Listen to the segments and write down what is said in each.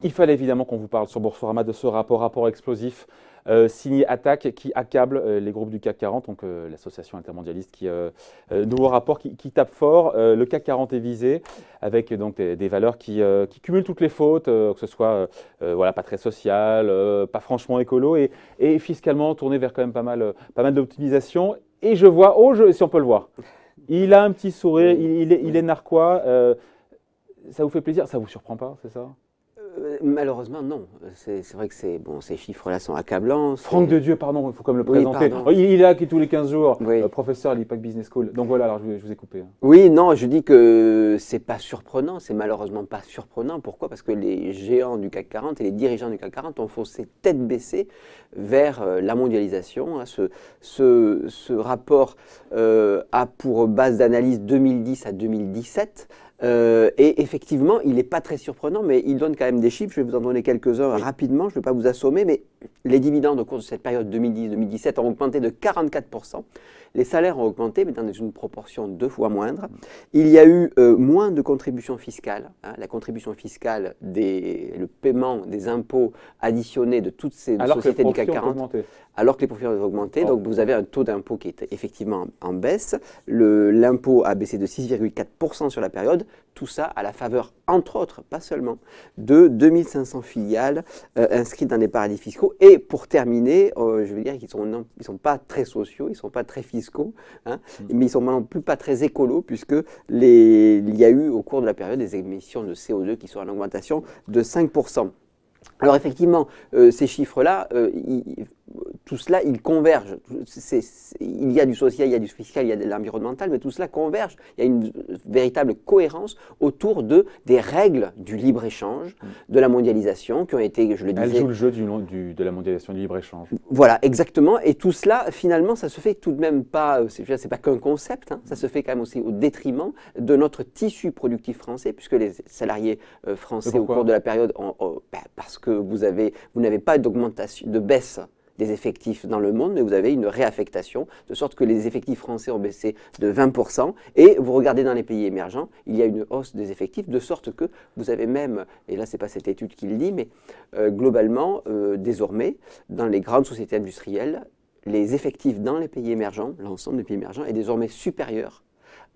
Il fallait évidemment qu'on vous parle sur Boursorama de ce rapport explosif signé Attaque qui accable les groupes du CAC 40, donc l'association intermondialiste, nouveau rapport qui tape fort. Le CAC 40 est visé avec donc des valeurs qui cumulent toutes les fautes, que ce soit voilà, pas très social, pas franchement écolo et fiscalement tourné vers quand même pas mal d'optimisation. Et je vois, si on peut le voir, il a un petit sourire, il est narquois. Ça vous fait plaisir? Ça vous surprend pas, c'est ça? Malheureusement, non. C'est vrai que ces chiffres-là sont accablants. Franck de Dieu, pardon, il faut comme le Oui, présenter. pardon. Il est là tous les 15 jours, Oui. professeur à l'IPAC Business School. Donc voilà, alors je vous ai coupé. Oui, non, je dis que c'est pas surprenant, c'est malheureusement pas surprenant. Pourquoi? Parce que les géants du CAC 40 et les dirigeants du CAC 40 ont foncé tête baissée vers la mondialisation. Ce rapport a pour base d'analyse 2010 à 2017. Et effectivement, il n'est pas très surprenant, mais il donne quand même des chiffres. Je vais vous en donner quelques-uns rapidement, je ne vais pas vous assommer, mais les dividendes au cours de cette période 2010-2017 ont augmenté de 44%. Les salaires ont augmenté, mais dans une proportion 2 fois moindre. Il y a eu moins de contributions fiscales. La contribution fiscale, le paiement des impôts additionnés de toutes ces sociétés du CAC 40, alors que les profits ont augmenté. Donc vous avez un taux d'impôt qui est effectivement en baisse. L'impôt a baissé de 6,4% sur la période. Tout ça à la faveur, entre autres, pas seulement, de 2500 filiales inscrites dans les paradis fiscaux. Et pour terminer, je veux dire qu'ils ne sont pas très sociaux, ils ne sont pas très fiscaux, hein, mais ils ne sont non plus pas très écolos, puisque il y a eu au cours de la période des émissions de CO2 qui sont en augmentation de 5%. Alors effectivement, ces chiffres-là, tout cela, il converge. Il y a du social, il y a du fiscal, il y a de l'environnemental, mais tout cela converge. Il y a une véritable cohérence autour des règles du libre-échange, de la mondialisation, qui ont été, je le disais… Elle joue le jeu de la mondialisation du libre-échange. Voilà, exactement. Et tout cela, finalement, ça se fait tout de même pas, c'est pas qu'un concept, hein, ça se fait quand même aussi au détriment de notre tissu productif français, puisque les salariés français au cours de la période, parce que vous n'avez pas d'augmentation, de baisse des effectifs dans le monde, mais vous avez une réaffectation, de sorte que les effectifs français ont baissé de 20%, et vous regardez dans les pays émergents, il y a une hausse des effectifs, de sorte que vous avez même, et là c'est pas cette étude qui le dit, mais globalement, désormais, dans les grandes sociétés industrielles, les effectifs dans les pays émergents, l'ensemble des pays émergents, est désormais supérieur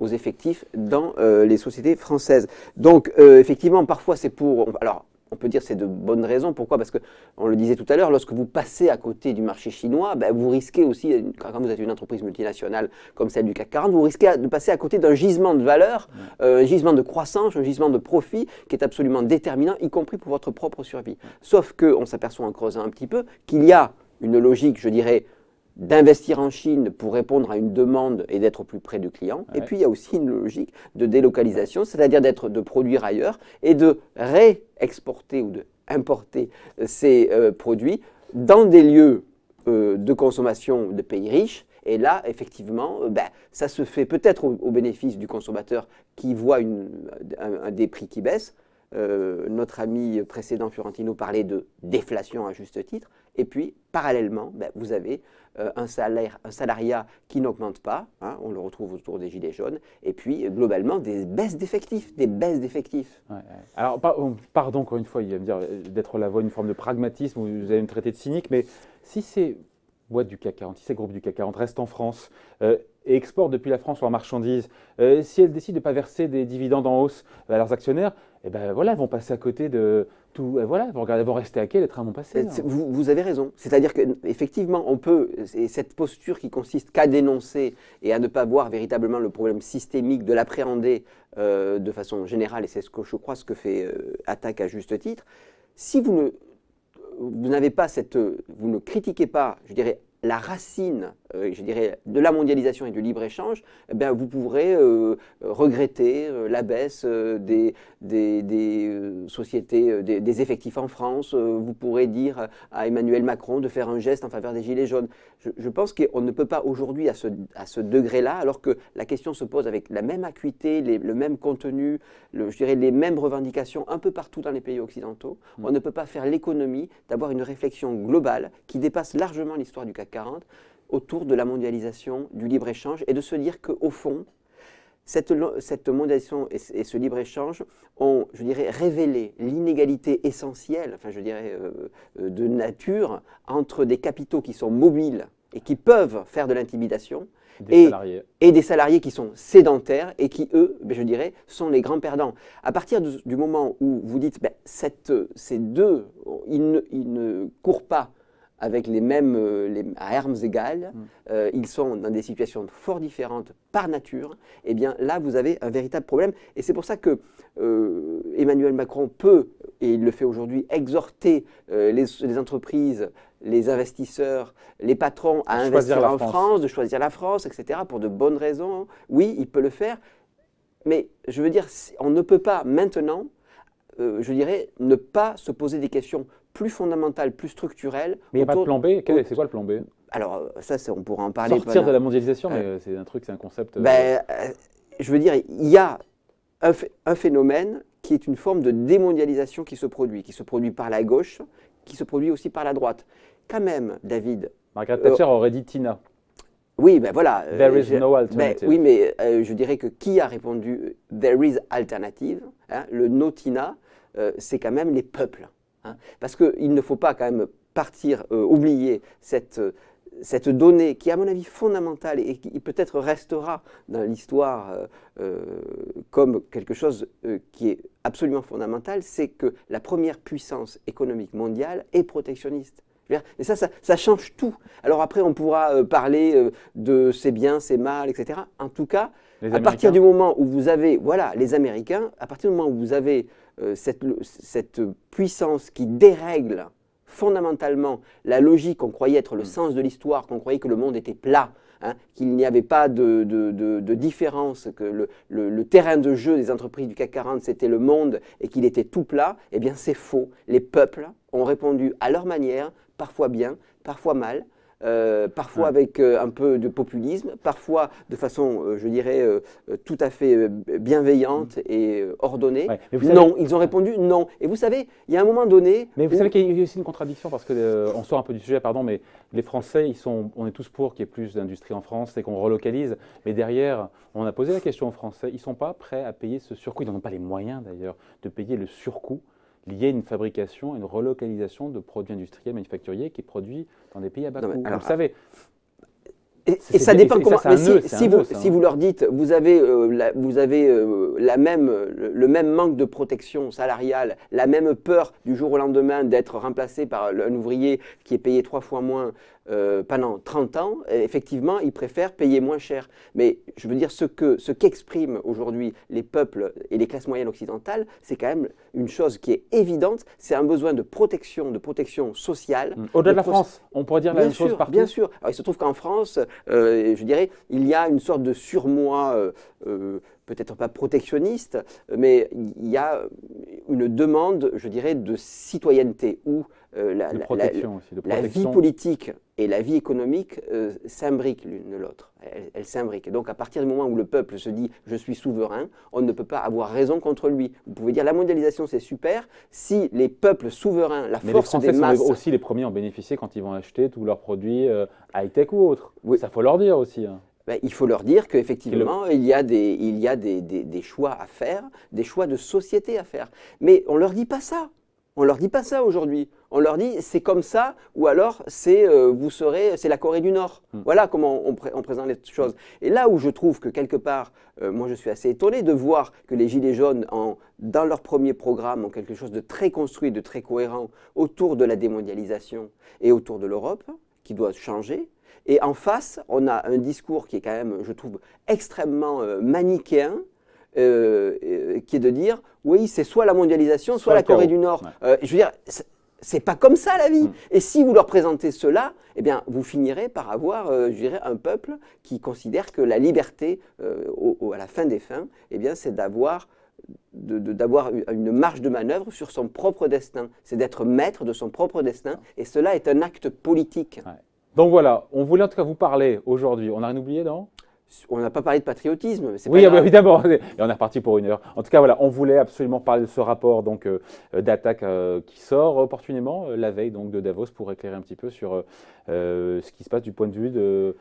aux effectifs dans les sociétés françaises. Donc effectivement, parfois c'est pour… Alors, on peut dire que c'est de bonnes raisons. Pourquoi? Parce que, on le disait tout à l'heure, lorsque vous passez à côté du marché chinois, vous risquez aussi, quand vous êtes une entreprise multinationale comme celle du CAC 40, vous risquez de passer à côté d'un gisement de valeur, un gisement de croissance, un gisement de profit qui est absolument déterminant, y compris pour votre propre survie. Sauf qu'on s'aperçoit en creusant un petit peu qu'il y a une logique, je dirais, d'investir en Chine pour répondre à une demande et d'être au plus près du client. Ouais. Et puis, il y a aussi une logique de délocalisation, c'est-à-dire de produire ailleurs et de réexporter ou d'importer ces produits dans des lieux de consommation de pays riches. Et là, effectivement, ça se fait peut-être au bénéfice du consommateur qui voit des prix qui baissent. Notre ami précédent, Fiorentino, parlait de déflation à juste titre. Et puis, parallèlement, vous avez un salariat qui n'augmente pas, hein, on le retrouve autour des gilets jaunes, et puis, globalement, des baisses d'effectifs. Ouais. Alors, pardon, encore une fois, il va me dire d'être la voix d'une forme de pragmatisme, vous allez me traiter de cynique, mais si ces boîtes du CAC 40, si ces groupes du CAC 40 restent en France et exportent depuis la France leurs marchandises, si elles décident de ne pas verser des dividendes en hausse à leurs actionnaires, voilà, elles vont passer à côté de tout. Voilà, elles vont rester à quai, les trains vont passer. Vous avez raison. C'est-à-dire qu'effectivement, on peut, et cette posture qui consiste qu'à dénoncer et à ne pas voir véritablement le problème systémique, de l'appréhender de façon générale, et c'est ce que je crois, ce que fait Attaque à juste titre, si vous n'avez pas vous ne critiquez pas, je dirais, la racine, je dirais, de la mondialisation et du libre-échange, vous pourrez regretter la baisse des sociétés, des effectifs en France. Vous pourrez dire à Emmanuel Macron de faire un geste en faveur des Gilets jaunes. Je pense qu'on ne peut pas aujourd'hui à ce degré-là, alors que la question se pose avec la même acuité, le même contenu, je dirais les mêmes revendications un peu partout dans les pays occidentaux. On ne peut pas faire l'économie d'avoir une réflexion globale qui dépasse largement l'histoire du CAC 40 autour de la mondialisation, du libre-échange, et de se dire qu'au fond, cette mondialisation et ce libre-échange ont, je dirais, révélé l'inégalité essentielle, enfin je dirais, de nature entre des capitaux qui sont mobiles et qui peuvent faire de l'intimidation et des salariés qui sont sédentaires et qui, eux, je dirais, sont les grands perdants. À partir du moment où vous dites, ces deux, ils ne courent pas avec les mêmes à armes égales, ils sont dans des situations fort différentes par nature, et bien là vous avez un véritable problème. Et c'est pour ça que Emmanuel Macron peut, et il le fait aujourd'hui, exhorter les entreprises, les investisseurs, les patrons à investir en France, de choisir la France, etc., pour de bonnes raisons. Oui, il peut le faire, mais je veux dire, on ne peut pas maintenant, je dirais, ne pas se poser des questions plus fondamentales, plus structurelles. Mais il n'y a pas de plan B. C'est quoi le plan B? Alors, ça, on pourra en parler. Sortir de la mondialisation, mais c'est un truc, c'est un concept. Je veux dire, il y a un phénomène qui est une forme de démondialisation qui se produit par la gauche, qui se produit aussi par la droite. Quand même, David. Margaret Thatcher aurait dit Tina. Oui, ben voilà. There is no alternative. Oui, mais je dirais que qui a répondu There is alternative, hein, le no Tina, c'est quand même les peuples. Hein, parce qu'il ne faut pas quand même oublier cette donnée qui est à mon avis fondamentale et qui peut-être restera dans l'histoire comme quelque chose qui est absolument fondamental, c'est que la première puissance économique mondiale est protectionniste. Et ça change tout. Alors après, on pourra parler de c'est bien, c'est mal, etc. En tout cas, à partir du moment où vous avez, voilà, les Américains, à partir du moment où vous avez cette puissance qui dérègle fondamentalement la logique qu'on croyait être le sens de l'histoire, qu'on croyait que le monde était plat, hein, qu'il n'y avait pas de différence, que le terrain de jeu des entreprises du CAC 40 c'était le monde et qu'il était tout plat, eh bien c'est faux. Les peuples ont répondu à leur manière, parfois bien, parfois mal, parfois avec un peu de populisme, parfois de façon, je dirais, tout à fait bienveillante et ordonnée. Non, ils ont répondu non. Et vous savez, il y a un moment donné… Mais vous savez qu'il y a aussi une contradiction, parce qu'on sort un peu du sujet, pardon, mais les Français, on est tous pour qu'il y ait plus d'industrie en France et qu'on relocalise. Mais derrière, on a posé la question aux Français, ils ne sont pas prêts à payer ce surcoût, ils n'en ont pas les moyens d'ailleurs de payer le surcoût lié à une fabrication, une relocalisation de produits industriels manufacturiers qui est produit dans des pays à bas coût. Vous le savez. Et ça dépend comment. Mais si vous leur dites, vous avez le même manque de protection salariale, la même peur du jour au lendemain d'être remplacé par un ouvrier qui est payé 3 fois moins pendant 30 ans, effectivement, ils préfèrent payer moins cher. Mais je veux dire, ce qu'expriment aujourd'hui les peuples et les classes moyennes occidentales, c'est quand même une chose qui est évidente, c'est un besoin de protection sociale. Au-delà de la France, on pourrait dire la même chose partout. Bien sûr. Alors, il se trouve qu'en France, je dirais, il y a une sorte de surmoi, peut-être pas protectionniste, mais il y a une demande, je dirais, de citoyenneté où la vie politique et la vie économique s'imbriquent l'une de l'autre. Elles s'imbriquent. Donc à partir du moment où le peuple se dit « je suis souverain », on ne peut pas avoir raison contre lui. Vous pouvez dire la mondialisation c'est super, si les peuples souverains, la force des masses… Mais les Français sont aussi les premiers à en bénéficier quand ils vont acheter tous leurs produits high-tech ou autres. Oui. Ça faut leur dire aussi. Hein. Il faut leur dire qu'effectivement, il y a des choix à faire, des choix de société à faire. Mais on ne leur dit pas ça. On ne leur dit pas ça aujourd'hui. On leur dit c'est comme ça ou alors c'est la Corée du Nord. Voilà comment on présente les choses. Et là où je trouve que quelque part, moi je suis assez étonné de voir que les Gilets jaunes, dans leur premier programme, ont quelque chose de très construit, de très cohérent autour de la démondialisation et autour de l'Europe, qui doit changer. Et en face, on a un discours qui est quand même, je trouve, extrêmement manichéen, qui est de dire, oui, c'est soit la mondialisation, soit la Corée du Nord. Ouais. Je veux dire, c'est pas comme ça la vie. Et si vous leur présentez cela, eh bien, vous finirez par avoir, je dirais, un peuple qui considère que la liberté, à la fin des fins, eh bien, c'est d'avoir une marge de manœuvre sur son propre destin. C'est d'être maître de son propre destin. Et cela est un acte politique. Ouais. Donc voilà, on voulait en tout cas vous parler aujourd'hui. On n'a rien oublié, non ? On n'a pas parlé de patriotisme, mais c'est pas grave. Évidemment, et on est reparti pour 1 heure. En tout cas, voilà, on voulait absolument parler de ce rapport d'attaque qui sort opportunément la veille donc, de Davos pour éclairer un petit peu sur ce qui se passe du point de vue de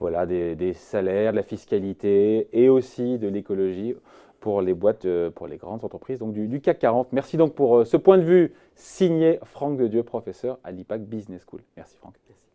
voilà, des salaires, de la fiscalité et aussi de l'écologie pour les boîtes, pour les grandes entreprises donc du CAC 40. Merci donc pour ce point de vue signé Franck Dedieu, professeur à l'IPAC Business School. Merci Franck. Merci.